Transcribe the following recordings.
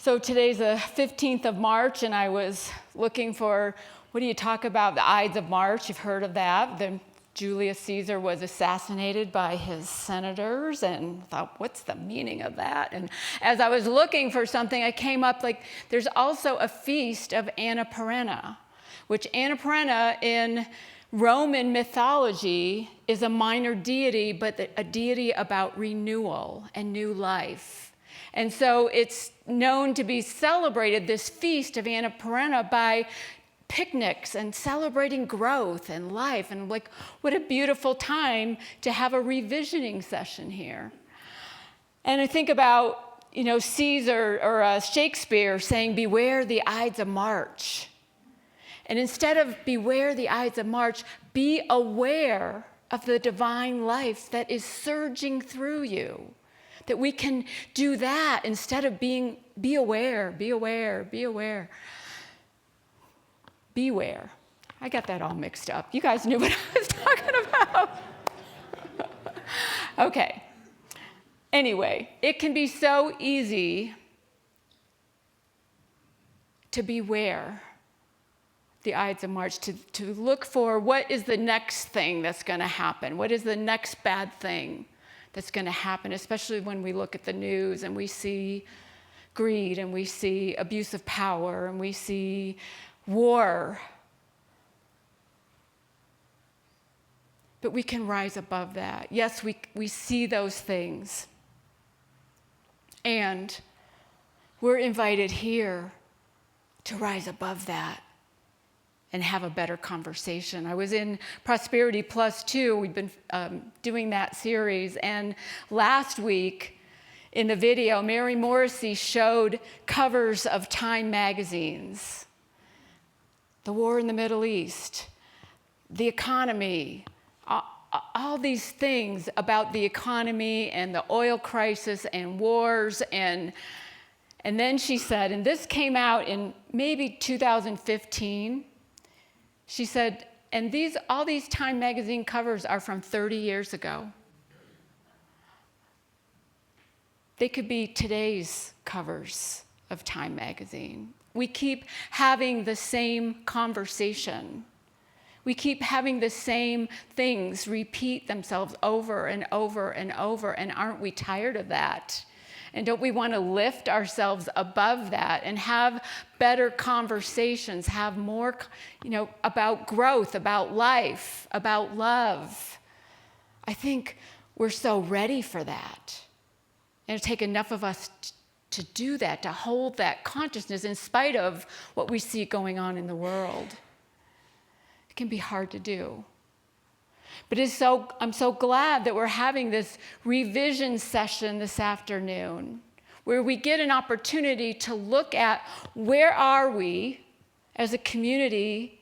So today's the 15th of March, and I was looking for, what do you talk about, the Ides of March? You've heard of that. Then Julius Caesar was assassinated by his senators, and thought, what's the meaning of that? And as I was looking for something, I came up there's also a feast of Anna Perenna, which Anna Perenna in Roman mythology is a minor deity, but a deity about renewal and new life. And so it's known to be celebrated, this feast of Anna Perenna, by picnics and celebrating growth and life. And what a beautiful time to have a revisioning session here. And I think about, Caesar or Shakespeare saying, beware the Ides of March. And instead of beware the Ides of March, be aware of the divine life that is surging through you. That we can do that instead of be aware. Beware. I got that all mixed up. You guys knew what I was talking about. Okay. Anyway, it can be so easy to beware the Ides of March, to look for what is the next thing that's going to happen. What is the next bad thing that's going to happen, especially when we look at the news and we see greed and we see abuse of power and we see war. But we can rise above that. Yes, we see those things. And we're invited here to rise above that and have a better conversation. I was in Prosperity Plus 2. We've been doing that series. And last week in the video, Mary Morrissey showed covers of Time magazines. The war in the Middle East, the economy, all these things about the economy and the oil crisis and wars. And then she said, and this came out in maybe 2015, she said, and all these Time magazine covers are from 30 years ago. They could be today's covers of Time magazine. We keep having the same conversation. We keep having the same things repeat themselves over and over and over, and aren't we tired of that? And don't we want to lift ourselves above that and have better conversations, have more, about growth, about life, about love? I think we're so ready for that. And it'll take enough of us to do that, to hold that consciousness in spite of what we see going on in the world. It can be hard to do. But I'm so glad that we're having this revision session this afternoon, where we get an opportunity to look at where are we as a community,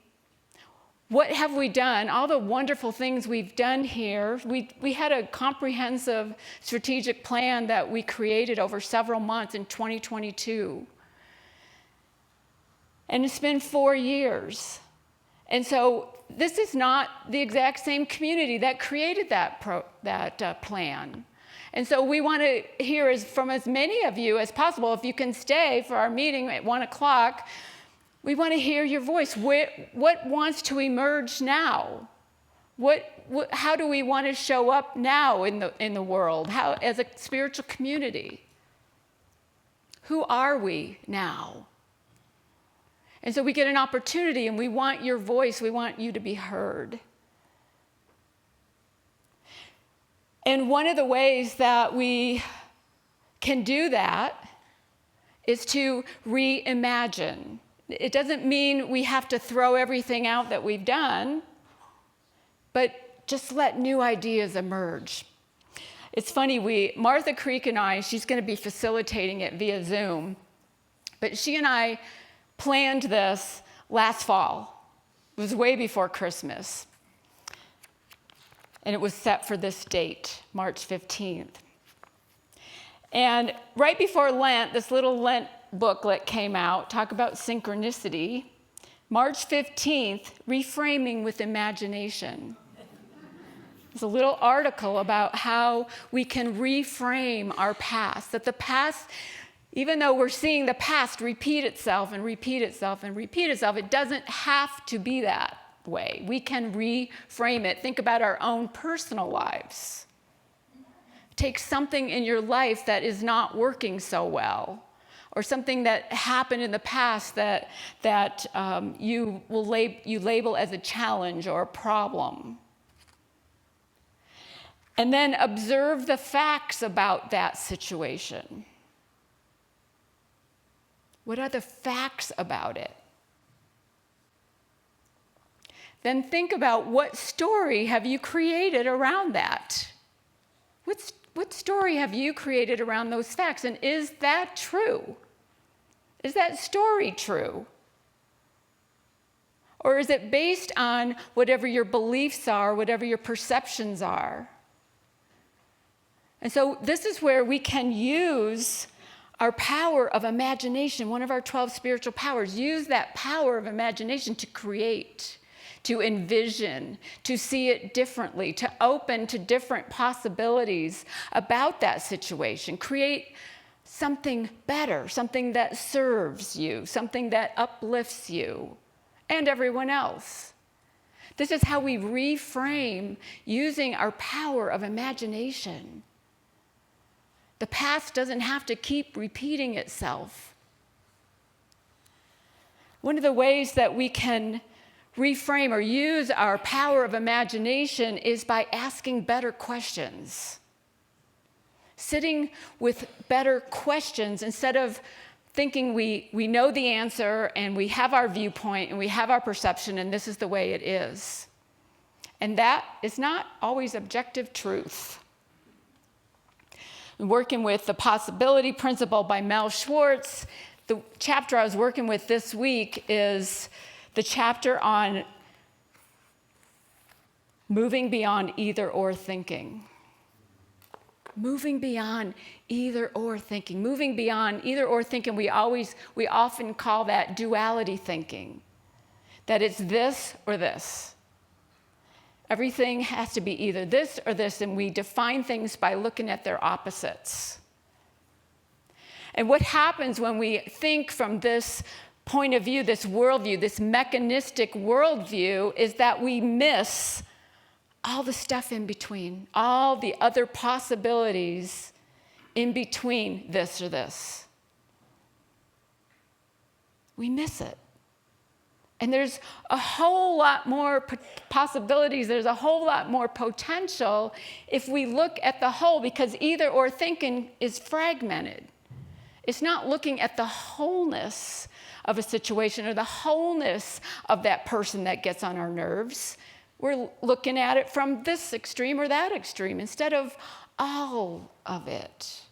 what have we done, all the wonderful things we've done here. We had a comprehensive strategic plan that we created over several months in 2022. And it's been 4 years. And so this is not the exact same community that created that plan. And so we want to hear from as many of you as possible. If you can stay for our meeting at 1 o'clock, we want to hear your voice. What wants to emerge now? How do we want to show up now in the world? How, as a spiritual community? Who are we now? And so we get an opportunity, and we want your voice. We want you to be heard. And one of the ways that we can do that is to reimagine. It doesn't mean we have to throw everything out that we've done, but just let new ideas emerge. It's funny, Martha Creek and I, she's going to be facilitating it via Zoom, but she and I planned this last fall. It was way before Christmas. And it was set for this date, March 15th. And right before Lent, this little Lent booklet came out, talk about synchronicity. March 15th, reframing with imagination. There's a little article about how we can reframe our past, that the past Even though we're seeing the past repeat itself and repeat itself and repeat itself, it doesn't have to be that way. We can reframe it. Think about our own personal lives. Take something in your life that is not working so well, or something that happened in the past that you label as a challenge or a problem. And then observe the facts about that situation. What are the facts about it? Then think about, what story have you created around that? What story have you created around those facts? And is that true? Is that story true? Or is it based on whatever your beliefs are, whatever your perceptions are? And so this is where we can use our power of imagination, one of our 12 spiritual powers. Use that power of imagination to create, to envision, to see it differently, to open to different possibilities about that situation. Create something better, something that serves you, something that uplifts you and everyone else. This is how we reframe using our power of imagination. The past doesn't have to keep repeating itself. One of the ways that we can reframe or use our power of imagination is by asking better questions. Sitting with better questions instead of thinking we know the answer and we have our viewpoint and we have our perception and this is the way it is. And that is not always objective truth. I'm working with the Possibility Principle by Mel Schwartz. The chapter I was working with this week is the chapter on moving beyond either or thinking. Moving beyond either or thinking. Moving beyond either or thinking, we often call that duality thinking. That it's this or this. Everything has to be either this or this, and we define things by looking at their opposites. And what happens when we think from this point of view, this worldview, this mechanistic worldview, is that we miss all the stuff in between, all the other possibilities in between this or this. We miss it. And there's a whole lot more possibilities, there's a whole lot more potential if we look at the whole, because either or thinking is fragmented. It's not looking at the wholeness of a situation or the wholeness of that person that gets on our nerves. We're looking at it from this extreme or that extreme instead of all of it.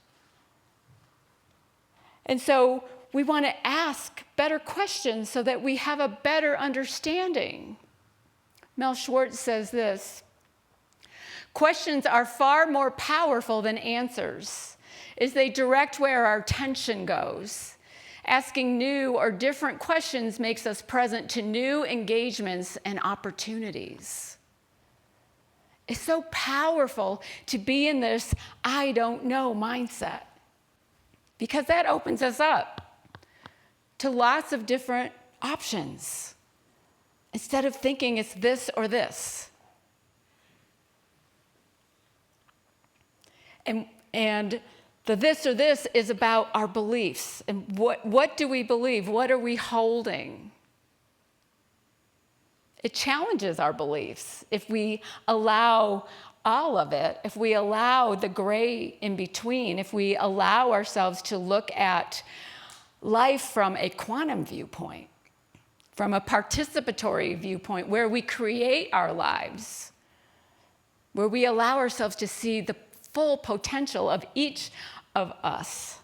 And so we want to ask better questions so that we have a better understanding. Mel Schwartz says this: questions are far more powerful than answers, as they direct where our attention goes. Asking new or different questions makes us present to new engagements and opportunities. It's so powerful to be in this I don't know mindset, because that opens us up to lots of different options instead of thinking it's this or this. And the this or this is about our beliefs. And what do we believe? What are we holding? It challenges our beliefs if we allow all of it, if we allow the gray in between, if we allow ourselves to look at life from a quantum viewpoint, from a participatory viewpoint, where we create our lives, where we allow ourselves to see the full potential of each of us,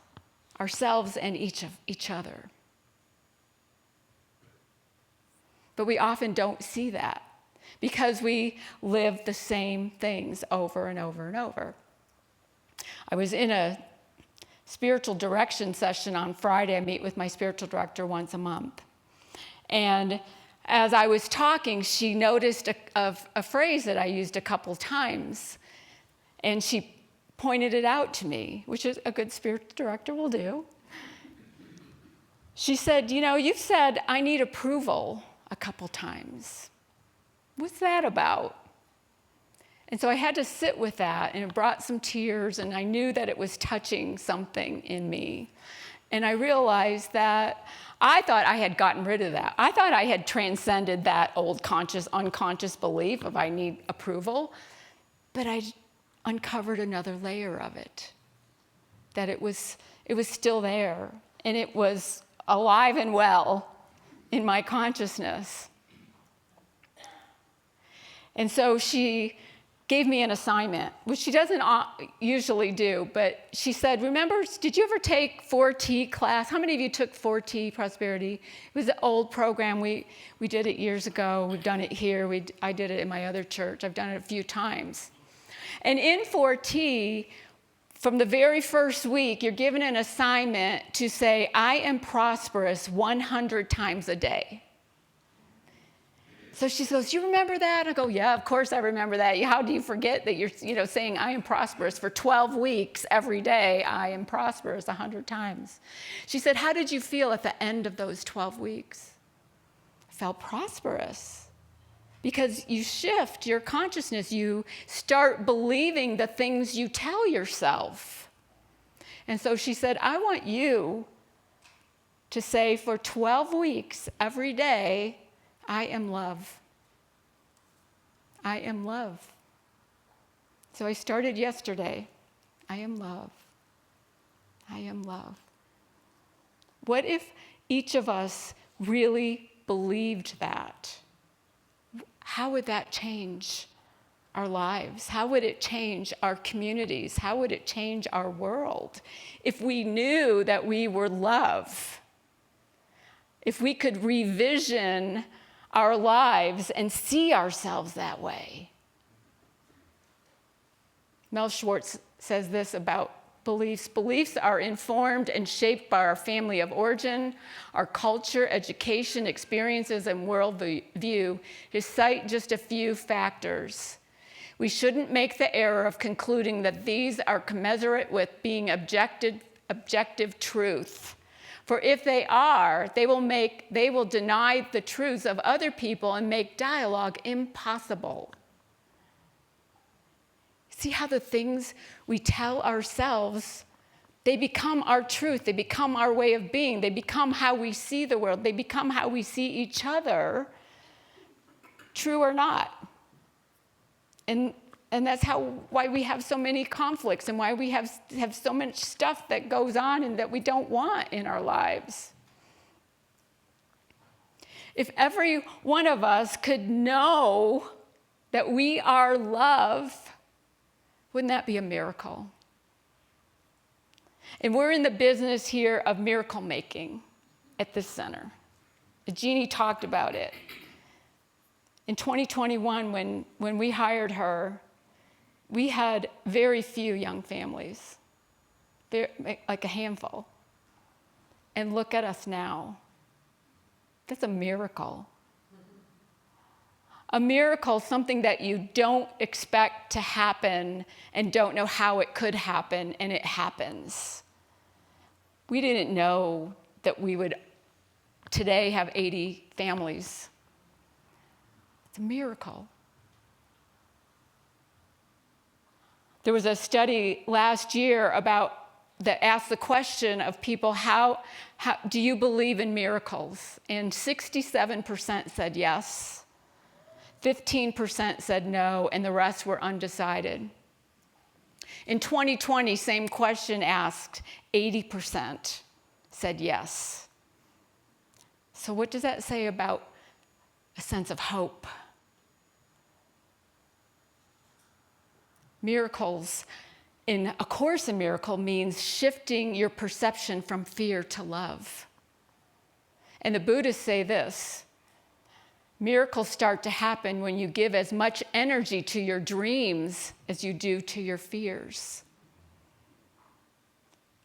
ourselves and each other. But we often don't see that because we live the same things over and over and over. I was in a spiritual direction session on Friday. I meet with my spiritual director once a month. And as I was talking, she noticed a phrase that I used a couple times. And she pointed it out to me, which is a good spiritual director will do. She said, you've said I need approval a couple times. What's that about? And so I had to sit with that, and it brought some tears, and I knew that it was touching something in me. And I realized that I thought I had gotten rid of that. I thought I had transcended that old unconscious belief of I need approval, but I uncovered another layer of it, that it was still there, and it was alive and well in my consciousness. And so she gave me an assignment, which she doesn't usually do, but she said, remember, did you ever take 4T class? How many of you took 4T Prosperity? It was an old program. We did it years ago. We've done it here. I did it in my other church. I've done it a few times. And in 4T, from the very first week, you're given an assignment to say, I am prosperous 100 times a day. So she goes, you remember that? I go, yeah, of course I remember that. How do you forget that you're saying I am prosperous for 12 weeks every day? I am prosperous 100 times. She said, how did you feel at the end of those 12 weeks? I felt prosperous. Because you shift your consciousness. You start believing the things you tell yourself. And so she said, I want you to say for 12 weeks every day, I am love. I am love. So I started yesterday. I am love. I am love. What if each of us really believed that? How would that change our lives? How would it change our communities? How would it change our world if we knew that we were love? If we could revision our lives and see ourselves that way. Mel Schwartz says this about beliefs. Beliefs are informed and shaped by our family of origin, our culture, education, experiences, and worldview. To cite just a few factors, we shouldn't make the error of concluding that these are commensurate with being objective truth. For if they are, they will deny the truths of other people and make dialogue impossible. See how the things we tell ourselves, they become our truth, they become our way of being, they become how we see the world, they become how we see each other, true or not. And that's why we have so many conflicts and why we have so much stuff that goes on and that we don't want in our lives. If every one of us could know that we are love, wouldn't that be a miracle? And we're in the business here of miracle making at this center. Jeannie talked about it. In 2021, when we hired her, we had very few young families, like a handful. And look at us now. That's a miracle. A miracle, something that you don't expect to happen and don't know how it could happen, and it happens. We didn't know that we would today have 80 families. It's a miracle. There was a study last year that asked the question of people, how do you believe in miracles? And 67% said yes, 15% said no, and the rest were undecided. In 2020, same question asked, 80% said yes. So what does that say about a sense of hope? Miracles, in A Course in Miracles, means shifting your perception from fear to love. And the Buddhists say this: miracles start to happen when you give as much energy to your dreams as you do to your fears.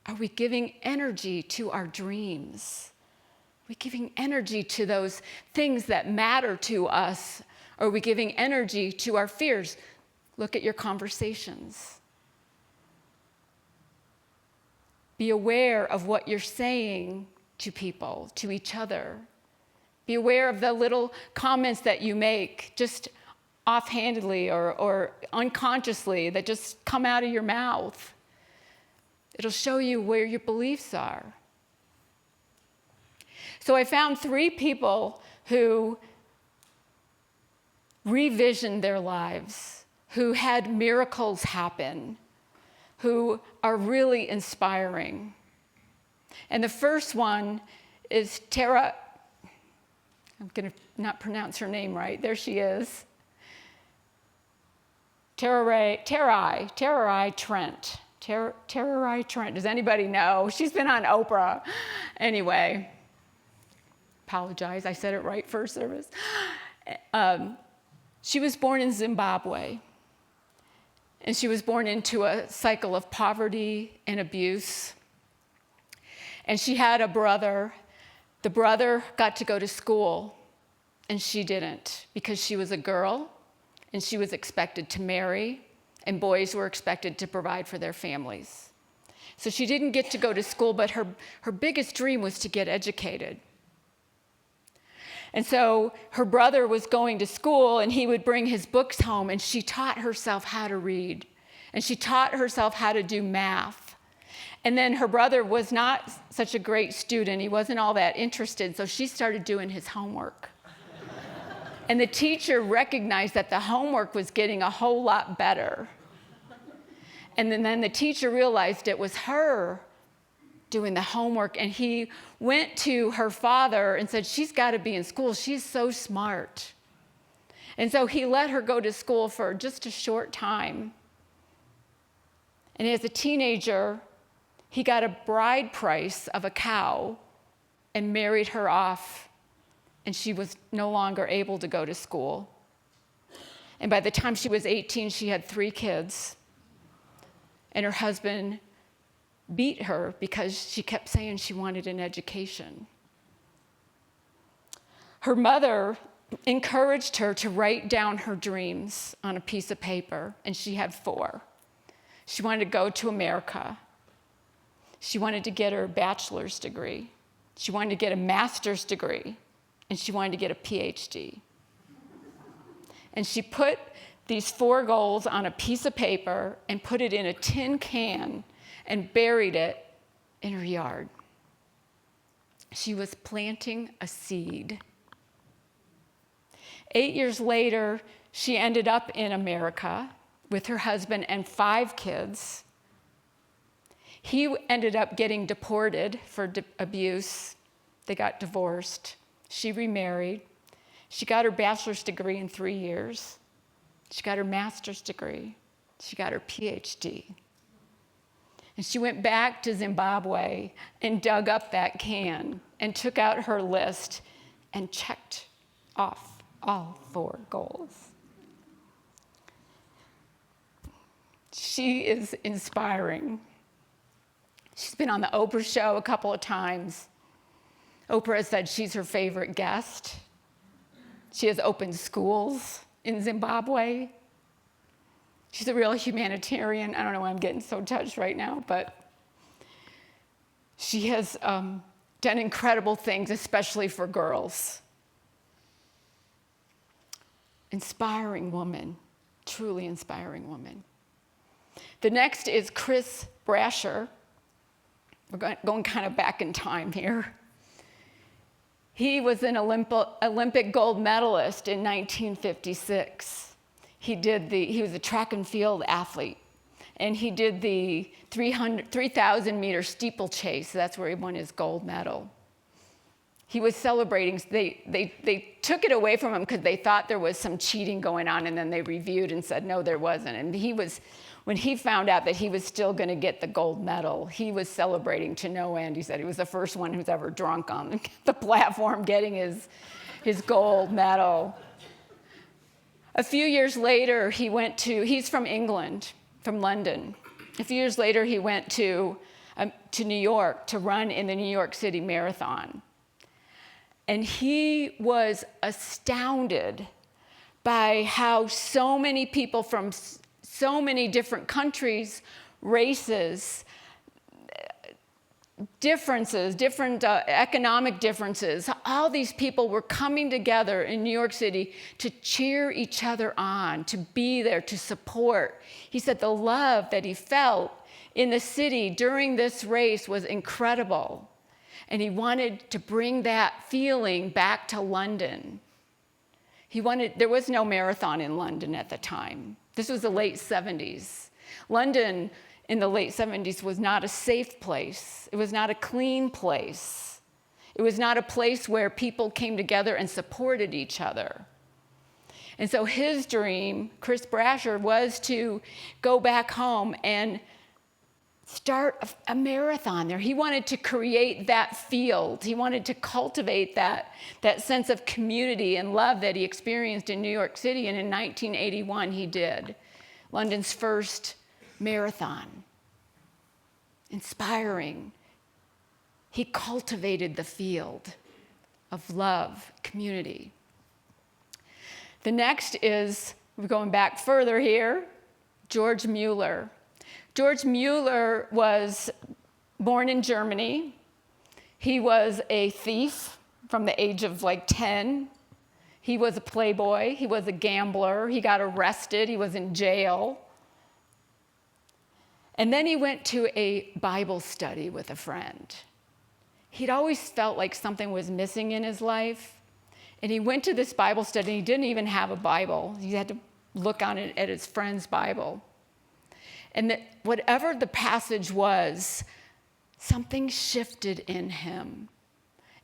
Are we giving energy to our dreams? Are we giving energy to those things that matter to us? Or are we giving energy to our fears? Look at your conversations. Be aware of what you're saying to people, to each other. Be aware of the little comments that you make, just offhandedly or unconsciously, that just come out of your mouth. It'll show you where your beliefs are. So I found 3 people who revisioned their lives, who had miracles happen, who are really inspiring. And the first one is Tara. I'm going to not pronounce her name right. There she is. Tererai Trent. Tererai Trent. Does anybody know? She's been on Oprah. Anyway, apologize. I said it right first service. She was born in Zimbabwe. And she was born into a cycle of poverty and abuse. And she had a brother. The brother got to go to school, and she didn't, because she was a girl, and she was expected to marry, and boys were expected to provide for their families. So she didn't get to go to school, but her biggest dream was to get educated. And so her brother was going to school, and he would bring his books home, and she taught herself how to read, and she taught herself how to do math. And then her brother was not such a great student. He wasn't all that interested, so she started doing his homework. And the teacher recognized that the homework was getting a whole lot better. And then the teacher realized it was her doing the homework, and he went to her father and said, she's got to be in school. She's so smart. And so he let her go to school for just a short time. And as a teenager, he got a bride price of a cow and married her off, and she was no longer able to go to school. And by the time she was 18, she had 3 kids. And her husband beat her because she kept saying she wanted an education. Her mother encouraged her to write down her dreams on a piece of paper, and she had 4. She wanted to go to America. She wanted to get her bachelor's degree. She wanted to get a master's degree, and she wanted to get a PhD. And she put these 4 goals on a piece of paper and put it in a tin can and buried it in her yard. She was planting a seed. 8 years later, she ended up in America with her husband and 5 kids. He ended up getting deported for abuse. They got divorced. She remarried. She got her bachelor's degree in 3 years. She got her master's degree. She got her PhD. And she went back to Zimbabwe and dug up that can and took out her list and checked off all 4 goals. She is inspiring. She's been on the Oprah show a couple of times. Oprah has said she's her favorite guest. She has opened schools in Zimbabwe. She's a real humanitarian. I don't know why I'm getting so touched right now, but she has done incredible things, especially for girls. Inspiring woman, truly inspiring woman. The next is Chris Brasher. We're going kind of back in time here. He was an Olympic gold medalist in 1956. He was a track and field athlete, and he did the 3,000 meter steeplechase. That's where he won his gold medal. He was celebrating. They took it away from him because they thought there was some cheating going on, and then they reviewed and said, no, there wasn't. And when he found out that he was still going to get the gold medal, he was celebrating to no end. He said he was the first one who's ever drunk on the platform getting his gold medal. A few years later, he's from England, from London. A few years later, he went to New York to run in the New York City Marathon. And he was astounded by how so many people from so many different countries, races, differences, different economic differences. All these people were coming together in New York City to cheer each other on, to be there, to support. He said the love that he felt in the city during this race was incredible. And he wanted to bring that feeling back to London. There was no marathon in London at the time. This was the late 70s. London in the late 70s was not a safe place. It was not a clean place. It was not a place where people came together and supported each other. And so his dream, Chris Brasher, was to go back home and start a marathon there. He wanted to create that field. He wanted to cultivate that sense of community and love that he experienced in New York City. And in 1981, he did London's first marathon. Inspiring. He cultivated the field of love, community. The next is, we're going back further here, George Mueller. George Mueller was born in Germany. He was a thief from the age of 10. He was a playboy. He was a gambler. He got arrested. He was in jail. And then he went to a Bible study with a friend. He'd always felt like something was missing in his life. And he went to this Bible study, and he didn't even have a Bible. He had to look on it at his friend's Bible. And that whatever the passage was, something shifted in him.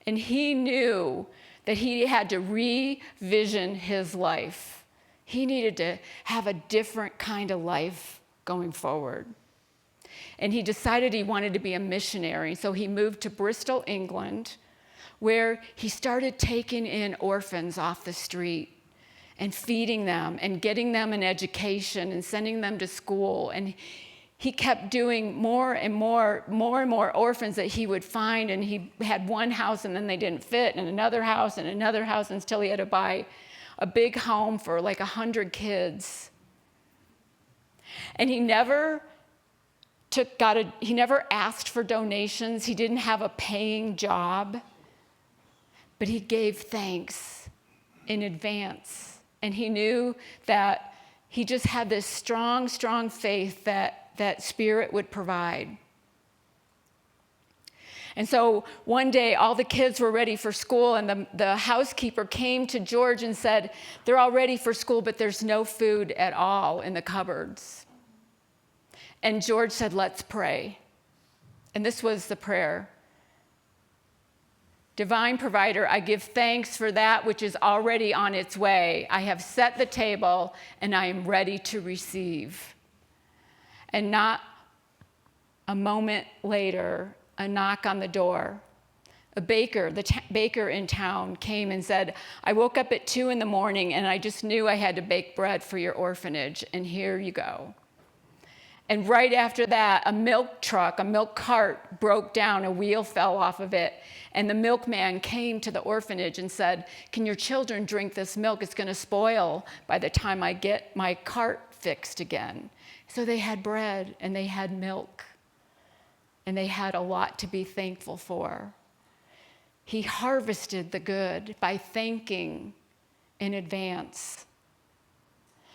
And he knew that he had to revision his life. He needed to have a different kind of life going forward. And he decided he wanted to be a missionary. So he moved to Bristol, England, where he started taking in orphans off the street and feeding them and getting them an education and sending them to school. And he kept doing more and more orphans that he would find. And he had one house, and then they didn't fit, and another house, until he had to buy a big home for 100 kids. And he never asked for donations. He didn't have a paying job, but he gave thanks in advance. And he knew that he just had this strong, strong faith that Spirit would provide. And so one day, all the kids were ready for school, and the housekeeper came to George and said, they're all ready for school, but there's no food at all in the cupboards. And George said, let's pray. And this was the prayer. Divine Provider, I give thanks for that which is already on its way. I have set the table, and I am ready to receive. And not a moment later, a knock on the door. A baker, baker in town, came and said, I woke up at 2 a.m, and I just knew I had to bake bread for your orphanage, and here you go. And right after that, a milk cart broke down, a wheel fell off of it, and the milkman came to the orphanage and said, can your children drink this milk? It's going to spoil by the time I get my cart fixed again. So they had bread, and they had milk, and they had a lot to be thankful for. He harvested the good by thanking in advance.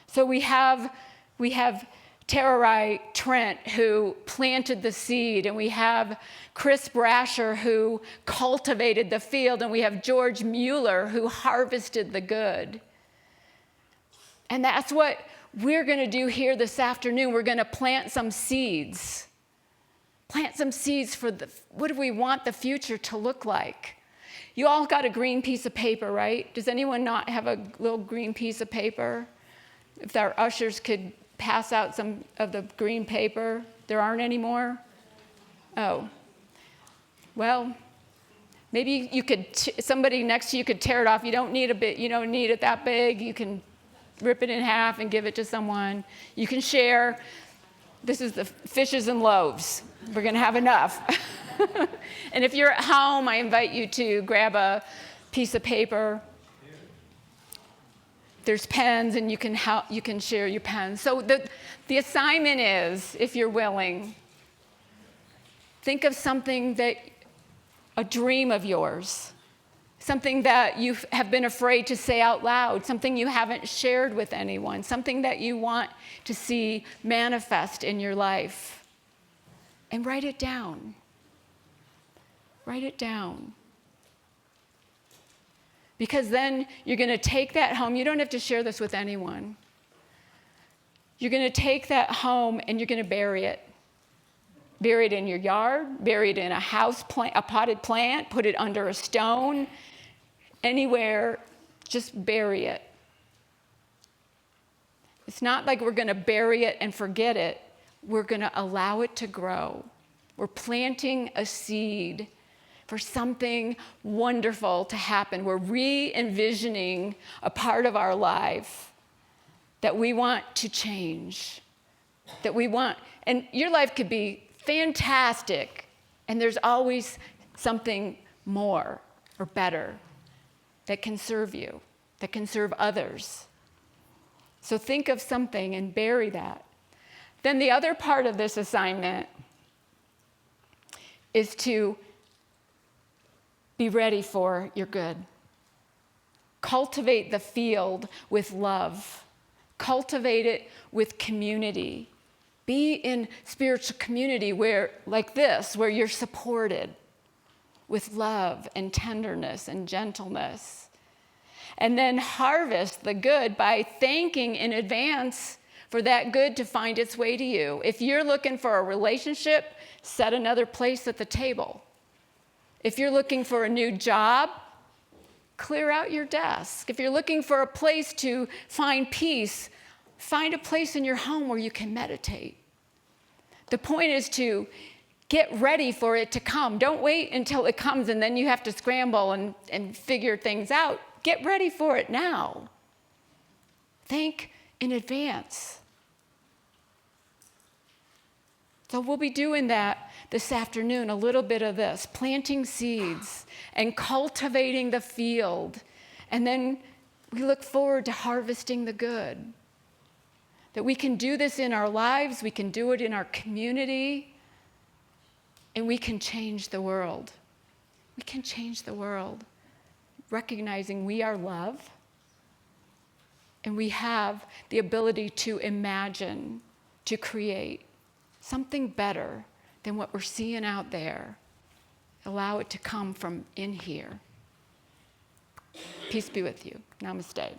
So we have Tararai Trent, who planted the seed, and we have Chris Brasher, who cultivated the field, and we have George Mueller, who harvested the good. And that's what we're going to do here this afternoon. We're going to plant some seeds. Plant some seeds for what do we want the future to look like? You all got a green piece of paper, right? Does anyone not have a little green piece of paper? If our ushers could pass out some of the green paper. There aren't any more? Oh. Well, maybe you could, somebody next to you could tear it off. You don't need it that big. You can rip it in half and give it to someone. You can share. This is the fishes and loaves. We're going to have enough. And if you're at home, I invite you to grab a piece of paper. There's pens, and you can share your pens. So the assignment is, if you're willing, Think of something a dream of yours, something that you have been afraid to say out loud, something you haven't shared with anyone, something that you want to see manifest in your life. And write it down. Write it down. Because then you're going to take that home. You don't have to share this with anyone. You're going to take that home and you're going to bury it. Bury it in your yard, bury it in a a potted plant, put it under a stone, anywhere, just bury it. It's not like we're going to bury it and forget it. We're going to allow it to grow. We're planting a seed for something wonderful to happen. We're re-envisioning a part of our life that we want to change, and your life could be fantastic, and there's always something more or better that can serve you, that can serve others. So think of something and bury that. Then the other part of this assignment is to be ready for your good. Cultivate the field with love. Cultivate it with community. Be in spiritual community where you're supported with love and tenderness and gentleness. And then harvest the good by thanking in advance for that good to find its way to you. If you're looking for a relationship, set another place at the table. If you're looking for a new job, clear out your desk. If you're looking for a place to find peace, find a place in your home where you can meditate. The point is to get ready for it to come. Don't wait until it comes and then you have to scramble and figure things out. Get ready for it now. Think in advance. So we'll be doing that this afternoon, a little bit of this, planting seeds and cultivating the field. And then we look forward to harvesting the good. That we can do this in our lives, we can do it in our community, and we can change the world. We can change the world, recognizing we are love, and we have the ability to imagine, to create something better than what we're seeing out there. Allow it to come from in here. Peace be with you. Namaste.